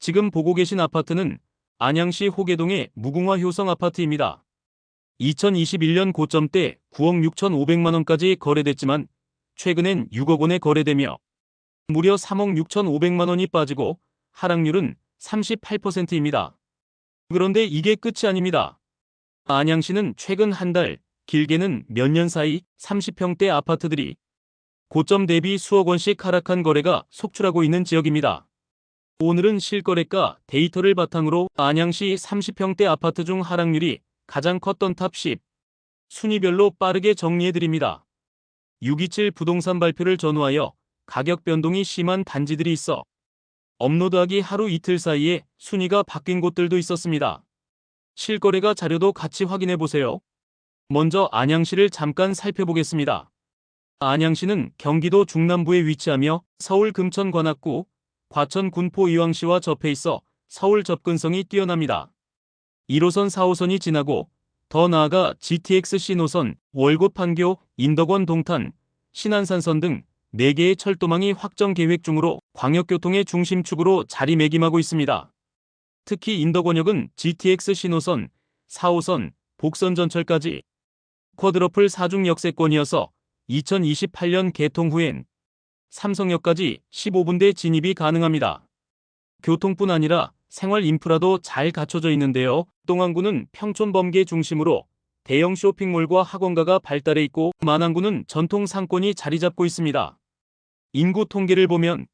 지금 보고 계신 아파트는 안양시 호계동의 무궁화 효성 아파트입니다. 2021년 고점 때 9억 6,500만 원까지 거래됐지만 최근엔 6억 원에 거래되며 무려 3억 6,500만 원이 빠지고 하락률은 38%입니다. 그런데 이게 끝이 아닙니다. 안양시는 최근 한 달, 길게는 몇 년 사이 30평대 아파트들이 고점 대비 수억 원씩 하락한 거래가 속출하고 있는 지역입니다. 오늘은 실거래가 데이터를 바탕으로 안양시 30평대 아파트 중 하락률이 가장 컸던 탑 10 순위별로 빠르게 정리해드립니다. 627 부동산 발표를 전후하여 가격 변동이 심한 단지들이 있어 업로드하기 하루 이틀 사이에 순위가 바뀐 곳들도 있었습니다. 실거래가 자료도 같이 확인해보세요. 먼저 안양시를 잠깐 살펴보겠습니다. 안양시는 경기도 중남부에 위치하며 서울 금천 관악구, 과천 군포 이왕시와 접해 있어 서울 접근성이 뛰어납니다. 1호선 4호선이 지나고 더 나아가 GTX-C 노선, 월곶 판교, 인덕원 동탄, 신안산선 등 4개의 철도망이 확정 계획 중으로 광역교통의 중심축으로 자리매김하고 있습니다. 특히 인덕원역은 GTX-C 노선, 4호선, 복선전철까지 쿼드러플 4중 역세권이어서 2028년 개통 후엔 삼성역까지 15분대 진입이 가능합니다. 교통뿐 아니라 생활 인프라도 잘 갖춰져 있는데요. 동안구는 평촌 범계 중심으로 대형 쇼핑몰과 학원가가 발달해 있고 만안구는 전통 상권이 자리 잡고 있습니다. 인구 통계를 보면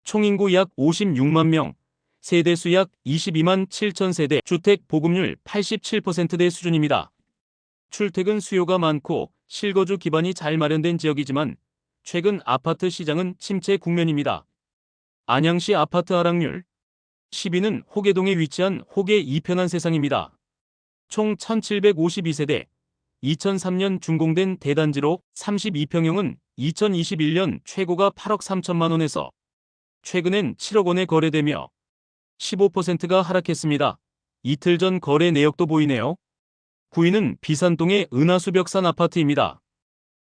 총인구 약 56만 명, 세대수 약 22만 7천 세대, 주택 보급률 87%대 수준입니다. 출퇴근 수요가 많고 실거주 기반이 잘 마련된 지역이지만 최근 아파트 시장은 침체 국면입니다. 안양시 아파트 하락률 10위는 호계동에 위치한 호계 이편한 세상입니다. 총 1752세대, 2003년 준공된 대단지로 32평형은 2021년 최고가 8억 3천만 원에서 최근엔 7억 원에 거래되며 15%가 하락했습니다. 이틀 전 거래 내역도 보이네요. 9위는 비산동의 은하수벽산 아파트입니다.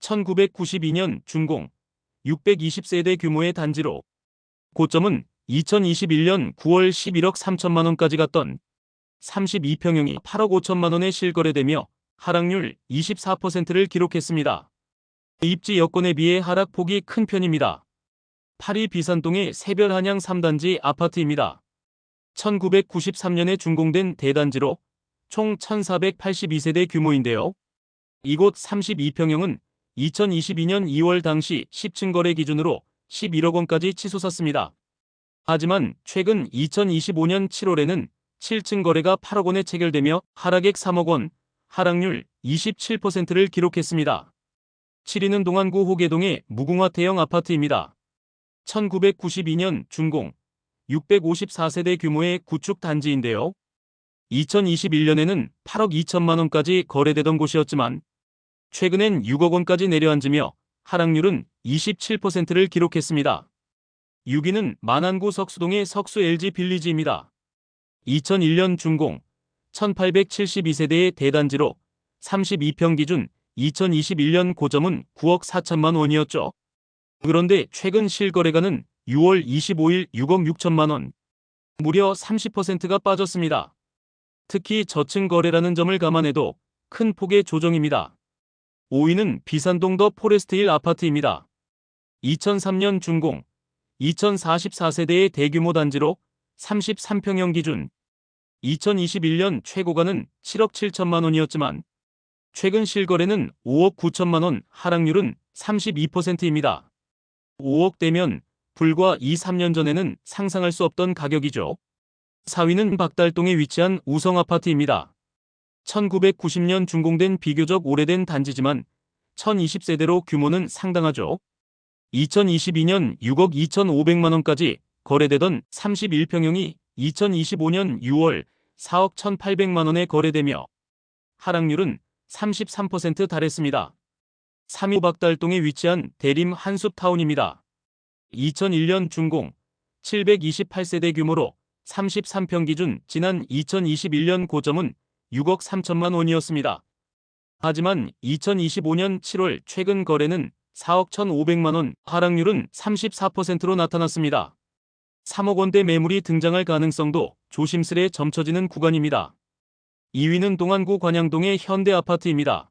1992년 준공, 620세대 규모의 단지로 고점은 2021년 9월 11억 3천만 원까지 갔던 32평형이 8억 5천만 원에 실거래되며 하락률 24%를 기록했습니다. 입지 여건에 비해 하락폭이 큰 편입니다. 8위 비산동의 새별한양 3단지 아파트입니다. 1993년에 준공된 대단지로 총 1482세대 규모인데요. 이곳 32평형은 2022년 2월 당시 10층 거래 기준으로 11억 원까지 치솟았습니다. 하지만 최근 2025년 7월에는 7층 거래가 8억 원에 체결되며 하락액 3억 원, 하락률 27%를 기록했습니다. 7위는 동안구 호계동의 무궁화 대형 아파트입니다. 1992년 준공, 654세대 규모의 구축 단지인데요. 2021년에는 8억 2천만 원까지 거래되던 곳이었지만 최근엔 6억 원까지 내려앉으며 하락률은 27%를 기록했습니다. 6위는 만안구 석수동의 석수 LG 빌리지입니다. 2001년 준공, 1872세대의 대단지로 32평 기준 2021년 고점은 9억 4천만 원이었죠. 그런데 최근 실거래가는 6월 25일 6억 6천만 원, 무려 30%가 빠졌습니다. 특히 저층 거래라는 점을 감안해도 큰 폭의 조정입니다. 5위는 비산동 더 포레스트힐 아파트입니다. 2003년 준공, 2044세대의 대규모 단지로 33평형 기준 2021년 최고가는 7억 7천만 원이었지만 최근 실거래는 5억 9천만 원, 하락률은 32%입니다. 5억대면 불과 2-3년 전에는 상상할 수 없던 가격이죠. 4위는 박달동에 위치한 우성아파트입니다. 1990년 준공된 비교적 오래된 단지지만 1020세대로 규모는 상당하죠. 2022년 6억 2,500만 원까지 거래되던 31평형이 2025년 6월 4억 1,800만 원에 거래되며 하락률은 33% 달했습니다. 3위 박달동에 위치한 대림 한숲타운입니다. 2001년 준공, 728세대 규모로 33평 기준 지난 2021년 고점은 6억 3천만 원이었습니다. 하지만 2025년 7월 최근 거래는 4억 1,500만 원, 하락률은 34%로 나타났습니다. 3억 원대 매물이 등장할 가능성도 조심스레 점쳐지는 구간입니다. 2위는 동안구 관양동의 현대아파트입니다.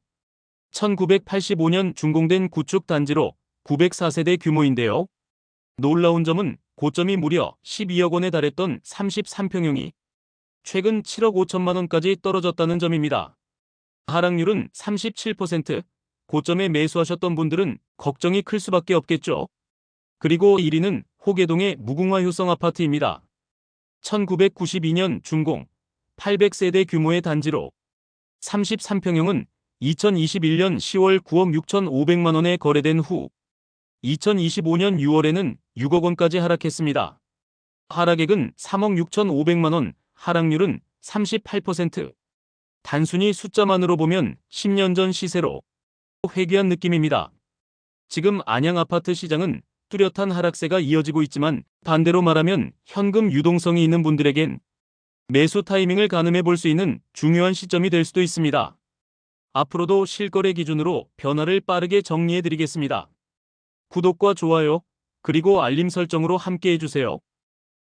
1985년 준공된 구축 단지로 904세대 규모인데요. 놀라운 점은 고점이 무려 12억 원에 달했던 33평형이 최근 7억 5천만 원까지 떨어졌다는 점입니다. 하락률은 37%, 고점에 매수하셨던 분들은 걱정이 클 수밖에 없겠죠. 그리고 1위는 호계동의 무궁화 효성 아파트입니다. 1992년 준공, 800세대 규모의 단지로 33평형은 2021년 10월 9억 6,500만 원에 거래된 후 2025년 6월에는 6억 원까지 하락했습니다. 하락액은 3억 6,500만 원, 하락률은 38%. 단순히 숫자만으로 보면 10년 전 시세로 회귀한 느낌입니다. 지금 안양 아파트 시장은 뚜렷한 하락세가 이어지고 있지만 반대로 말하면 현금 유동성이 있는 분들에겐 매수 타이밍을 가늠해 볼 수 있는 중요한 시점이 될 수도 있습니다. 앞으로도 실거래 기준으로 변화를 빠르게 정리해 드리겠습니다. 구독과 좋아요, 그리고 알림 설정으로 함께 해주세요.